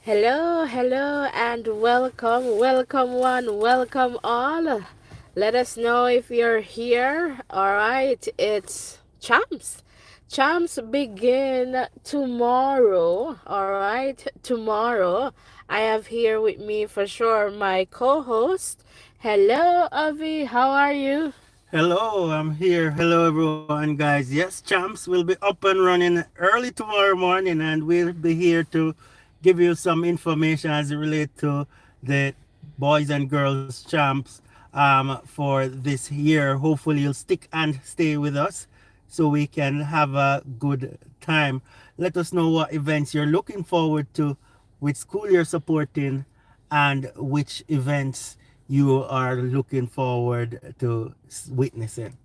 Hello, hello, and welcome, welcome one, welcome all. Let us know if you're here. All right, it's Champs. Champs begin tomorrow. All right, tomorrow. I have here with me for sure my co host. Hello, Avi, how are you? Hello, I'm here. Hello, everyone, guys. Yes, Champs will be up and running early tomorrow morning, and we'll be here to give you some information as it relates to the boys and girls Champs for this year. Hopefully, you'll stick and stay with us so we can have a good time. Let us know what events you're looking forward to, which school you're supporting, and which events you are looking forward to witnessing.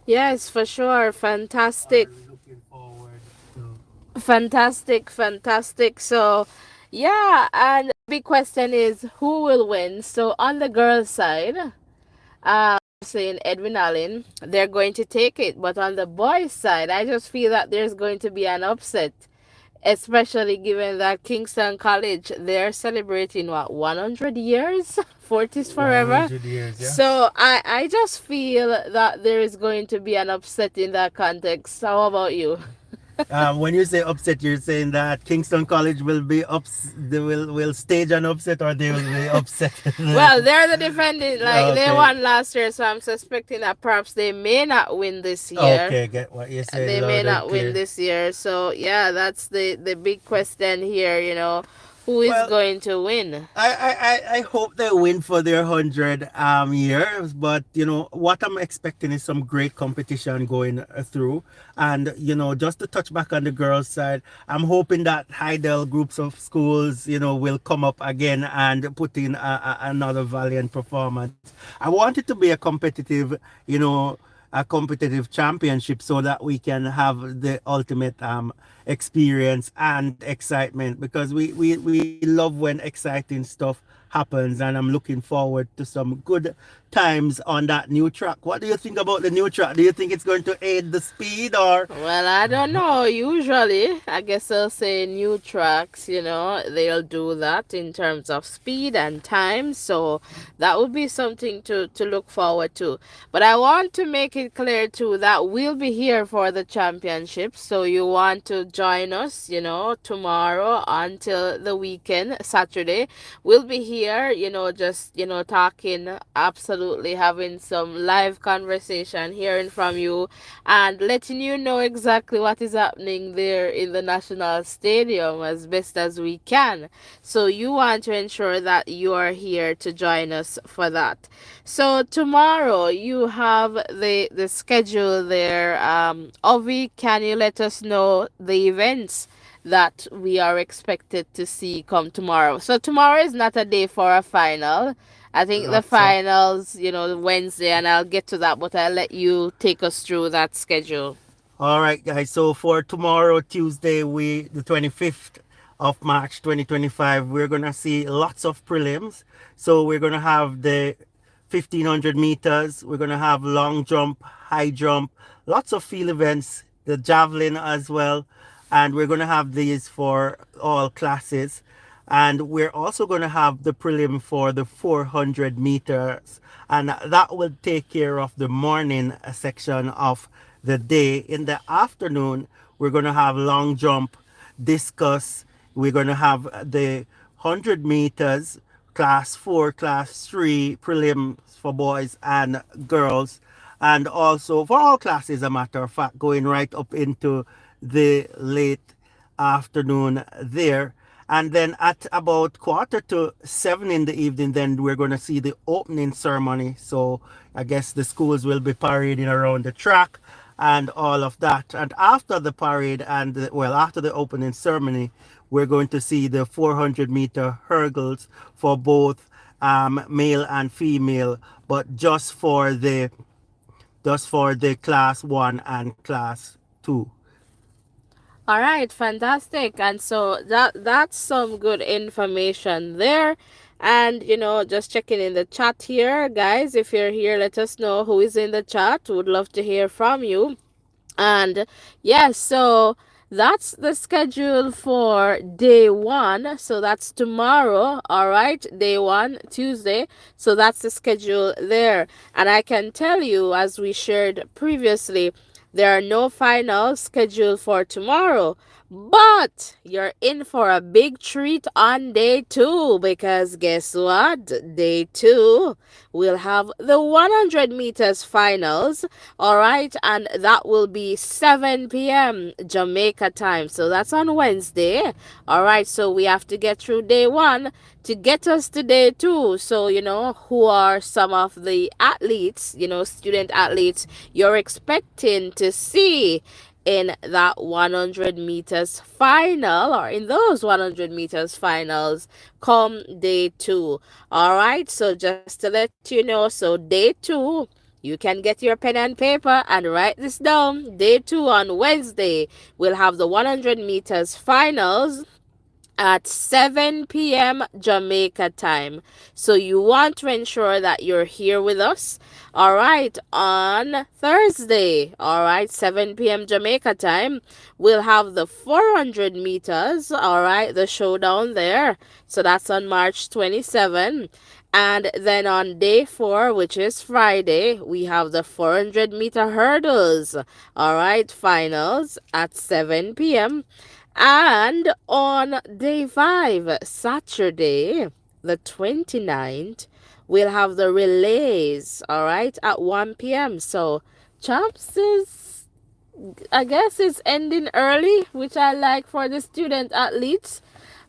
Yes, for sure. Are Fantastic. looking forward to. Fantastic, fantastic. So, yeah, and the big question is who will win? So, on the girls' side, saying Edwin Allen, they're going to take it. But on the boys' side, I just feel that there's going to be an upset, especially given that Kingston College, they're celebrating what, 100 years? 40s forever. 100 years, yeah. So, I just feel that there is going to be an upset in that context. How about you? When you say upset, you're saying that Kingston College will be they will stage an upset, or they will be upset. Well, they're the defending, like they Okay. won last year, so I'm suspecting that perhaps they may not win this year. Okay, get what you're saying They may loud and not win clear. this year, so yeah, that's the big question here. Who is Well, going to win? I hope they win for their 100 years, but what I'm expecting is some great competition going through. And just to touch back on the girls' side, I'm hoping that Heidel groups of schools will come up again and put in another valiant performance. I want it to be a competitive championship so that we can have the ultimate experience and excitement, because we love when exciting stuff happens, and I'm looking forward to some good times on that new track. What do you think about the new track? Do you think it's going to aid the speed, or? Well, I don't know. Usually, I guess I'll say new tracks, they'll do that in terms of speed and time. So that would be something to look forward to. But I want to make it clear too that we'll be here for the championship. So you want to join us, tomorrow until the weekend, Saturday. We'll be here, just, talking, absolutely having some live conversation, hearing from you and letting you know exactly what is happening there in the National Stadium as best as we can. So you want to ensure that you are here to join us for that. So tomorrow you have the schedule there. Ovi, can you let us know the events that we are expected to see come tomorrow? So tomorrow is not a day for a final. I think the Not so. finals, Wednesday, and I'll get to that, but I'll let you take us through that schedule. All right, guys. So for tomorrow, Tuesday, the 25th of March 2025, we're going to see lots of prelims. So we're going to have the 1500 meters, we're going to have long jump, high jump, lots of field events, the javelin as well. And we're going to have these for all classes. And we're also going to have the prelim for the 400 meters. And that will take care of the morning section of the day. In the afternoon, we're going to have long jump, discus. We're going to have the 100 meters, class 4, class 3 prelims for boys and girls. And also for all classes, a matter of fact, going right up into the late afternoon there. And then at about 6:45 in the evening, then we're going to see the opening ceremony. So I guess the schools will be parading around the track and all of that. And after the parade after the opening ceremony, we're going to see the 400-meter hurdles for both male and female, but just for the class 1 and class 2. All right, fantastic. And so that's some good information there. And just checking in the chat here, guys. If you're here, let us know who is in the chat. Would love to hear from you. And yes, so That's the schedule for day one. So that's tomorrow. All right. Day one, Tuesday. So that's the schedule there. And I can tell you, as we shared previously, there are no finals scheduled for tomorrow. But you're in for a big treat on day two because guess what? Day two, we'll have the 100 meters finals. All right, and that will be 7 p.m. Jamaica time. So that's on Wednesday. All right, so we have to get through day one to get us to day two. So, who are some of the athletes, student athletes you're expecting to see in that 100 meters final, or in those 100 meters finals come day two. All right, so just to let you know, so day two, you can get your pen and paper and write this down. Day two on Wednesday, we'll have the 100 meters finals at 7 p.m. Jamaica time. So you want to ensure that you're here with us. All right, on Thursday, all right, 7 p.m. Jamaica time, we'll have the 400 meters, all right, the showdown there. So that's on March 27. And then on day four, which is Friday, we have the 400-meter hurdles, all right, finals at 7 p.m. And on day five, Saturday, the 29th, we'll have the relays, all right, at 1 p.m. So, Champs is, I guess, it's ending early, which I like for the student athletes.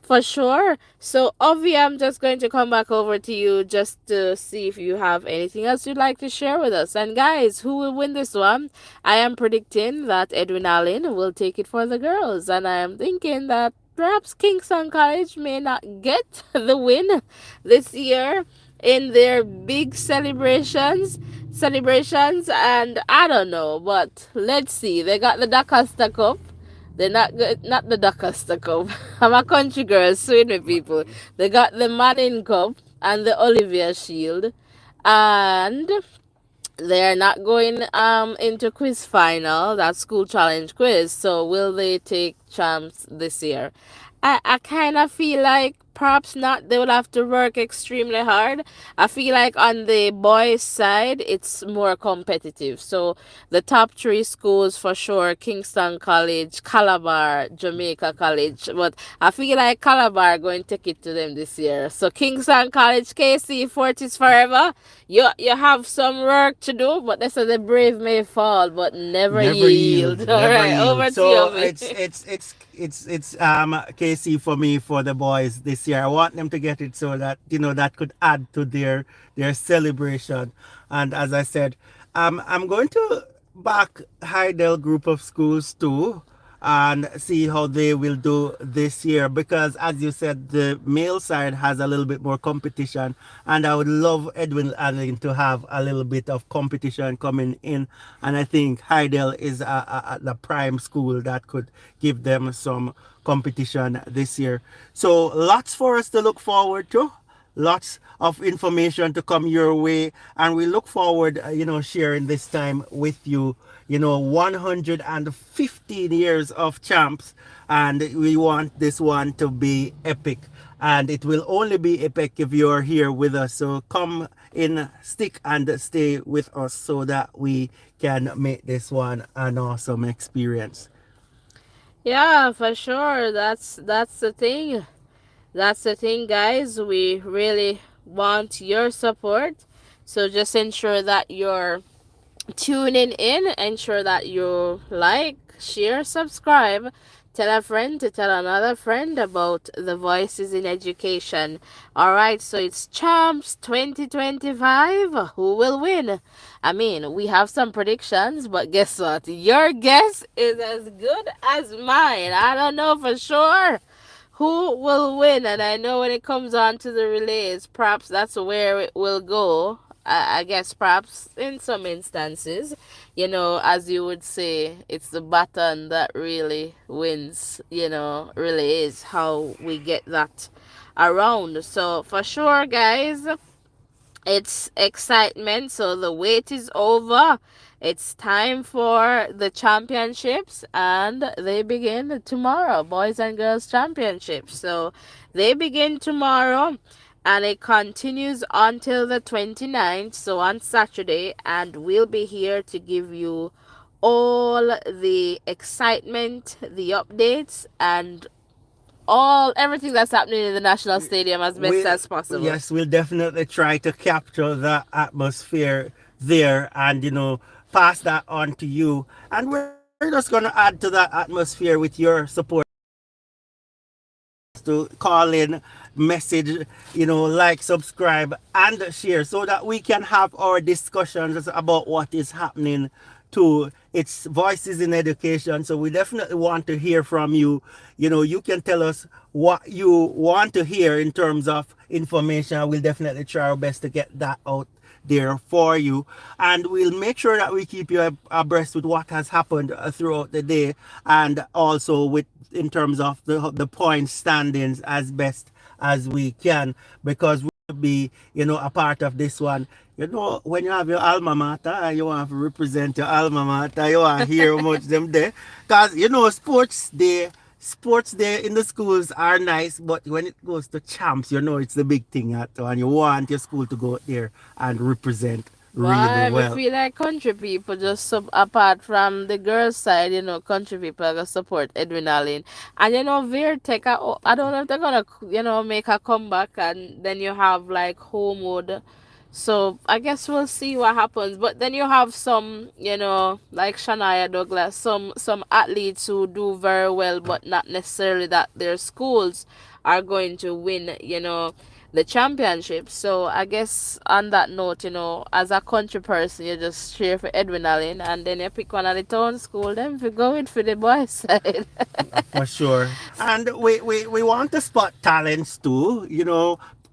For sure. So, Ovi, I'm just going to come back over to you just to see if you have anything else you'd like to share with us. And, guys, who will win this one? I am predicting that Edwin Allen will take it for the girls. And I am thinking that perhaps Kingston College may not get the win this year in their big celebrations, and I don't know, but let's see. They got the Dacosta Cup. They're not good, not the Dacosta Cup. I'm a country girl, swing with people. They got the Manning Cup and the Olivia Shield, and they're not going into quiz final, that school challenge quiz. So will they take champs this year? I kind of feel like perhaps not. They will have to work extremely hard. I feel like on the boys' side, it's more competitive. So the top three schools for sure: Kingston College, Calabar, Jamaica College. But I feel like Calabar going to take it to them this year. So Kingston College, KC, Fortis forever. You have some work to do, but they say the brave may fall, but never Never yield. yield, All never right, yield. over to you, So Ovi. it's KC for me for the boys this year. I want them to get it so that that could add to their celebration. And as I said, I'm going to back Heidel group of schools too and see how they will do this year, because as you said, the male side has a little bit more competition, and I would love Edwin Allen to have a little bit of competition coming in. And I think Heidel is the prime school that could give them some competition this year. So lots for us to look forward to, lots of information to come your way, and we look forward sharing this time with you. 115 years of champs, and we want this one to be epic, and it will only be epic if you're here with us. So come in, stick and stay with us so that we can make this one an awesome experience. Yeah, for sure. That's the thing. That's the thing, guys. We really want your support. So just ensure that you're tuning in. Ensure that you like, share, subscribe. Tell a friend to tell another friend about the Voices in Education. All right, so it's Champs 2025. Who will win? I mean, we have some predictions, but guess what? Your guess is as good as mine. I don't know for sure who will win, and I know when it comes on to the relays, perhaps that's where it will go. I guess perhaps in some instances, as you would say, it's the button that really wins, relays, how we get that around. So for sure, guys, It's excitement. So the wait is over. It's time for the championships, and they begin tomorrow. Boys and girls championships. So they begin tomorrow, and it continues until the 29th. So on Saturday, and we'll be here to give you all the excitement, the updates, and all everything that's happening in the national stadium as best We as possible. yes, we'll definitely try to capture the atmosphere there, and pass that on to you. And we're just gonna add to that atmosphere with your support to call in, message, like, subscribe, and share so that we can have our discussions about what is happening to its voices in education. So we definitely want to hear from you. You can tell us what you want to hear in terms of information. We'll definitely try our best to get that out there for you, and we'll make sure that we keep you abreast with what has happened throughout the day, and also with in terms of the point standings as best as we can, because we'll be a part of this one. When you have your alma mater and you want to represent your alma mater, you want to hear how much them there, because sports day in the schools are nice, but when it goes to champs, it's the big thing and you want your school to go there and represent really Why? We well. feel like country people just apart from the girls' side, country people are gonna support Edwin Allen. And Veertech, I don't know if they're gonna, make a comeback, and then you have like Homewood. So I guess we'll see what happens. But then you have some, like Shania Douglas, some athletes who do very well, but not necessarily that their schools are going to win, the championship. So I guess on that note, as a country person, you just cheer for Edwin Allen, and then you pick one of the town school, then we go in for the boys side. For sure. And we want to spot talents too,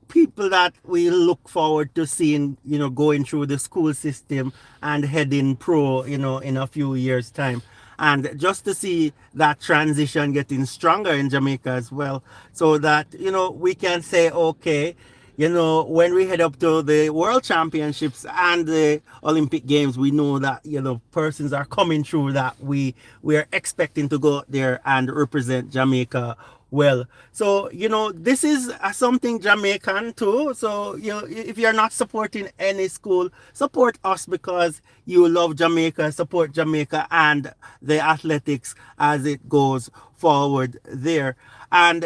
people that we look forward to seeing, going through the school system and heading pro, in a few years' time. And just to see that transition getting stronger in Jamaica as well, so that, we can say, okay, when we head up to the World Championships and the Olympic Games, we know that persons are coming through that we are expecting to go out there and represent Jamaica well. So this is something Jamaican too. So if you're not supporting any school, support us because you love Jamaica, support Jamaica and the athletics as it goes forward there. And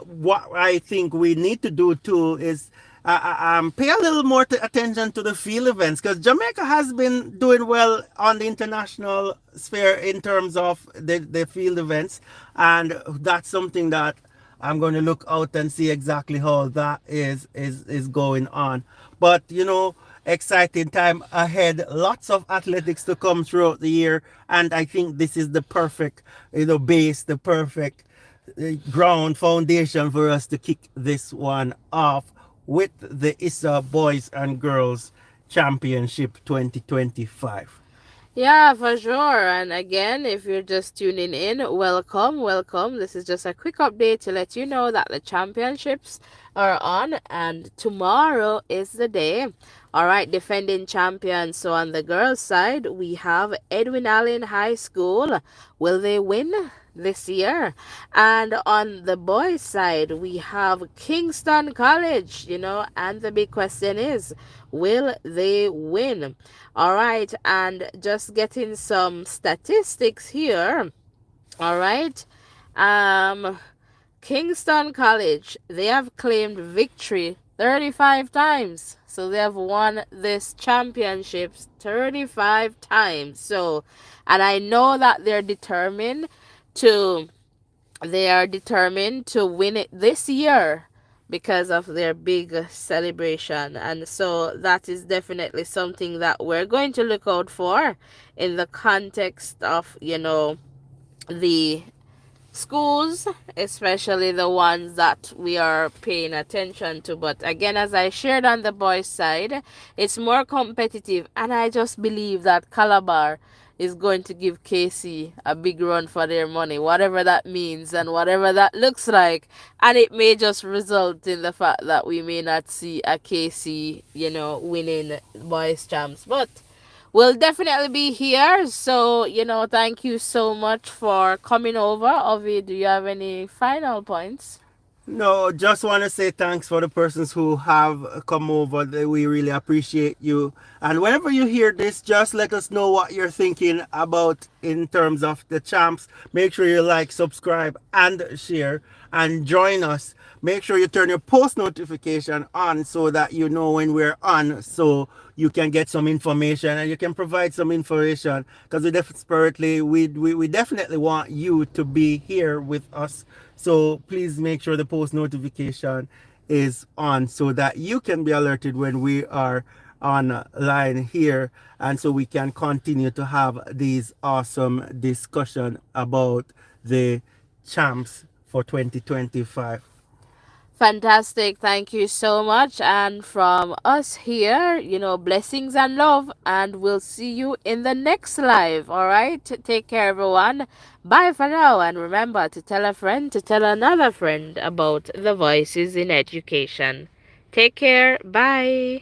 what I think we need to do too is pay a little more attention to the field events, because Jamaica has been doing well on the international sphere in terms of the field events, and that's something that I'm going to look out and see exactly how that is going on. But exciting time ahead, lots of athletics to come throughout the year, and I think this is the perfect base, the perfect ground foundation for us to kick this one off with the ISA Boys and Girls Championship 2025. Yeah, for sure. And again, if you're just tuning in, welcome, welcome. This is just a quick update to let you know that the championships are on, and tomorrow is the day. All right, defending champions. So on the girls' side, we have Edwin Allen High School. Will they win this year? And on the boys' side, we have Kingston College, and the big question is, will they win? All right, and just getting some statistics here. All right. Um Kingston College, they have claimed victory 35 times. So they have won this championships 35 times. So, and I know that to they are determined to win it this year because of their big celebration. And so that is definitely something that we're going to look out for in the context of, the schools, especially the ones that we are paying attention to. But again, as I shared on the boys' side, it's more competitive, and I just believe that Calabar, is going to give KC a big run for their money, whatever that means and whatever that looks like. And it may just result in the fact that we may not see a KC, winning boys champs. But we'll definitely be here. So, thank you so much for coming over. Ovi, do you have any final points? No, just want to say thanks for the persons who have come over. We really appreciate you. And whenever you hear this, just let us know what you're thinking about in terms of the champs. Make sure you like, subscribe, and share, and join us. Make sure you turn your post notification on so that you know when we're on, so you can get some information and you can provide some information, because we definitely want you to be here with us. So please make sure the post notification is on so that you can be alerted when we are online here, and so we can continue to have these awesome discussion about the champs for 2025. Fantastic. Thank you so much. And from us here, blessings and love. And we'll see you in the next live. All right. Take care, everyone. Bye for now. And remember to tell a friend to tell another friend about the voices in education. Take care. Bye.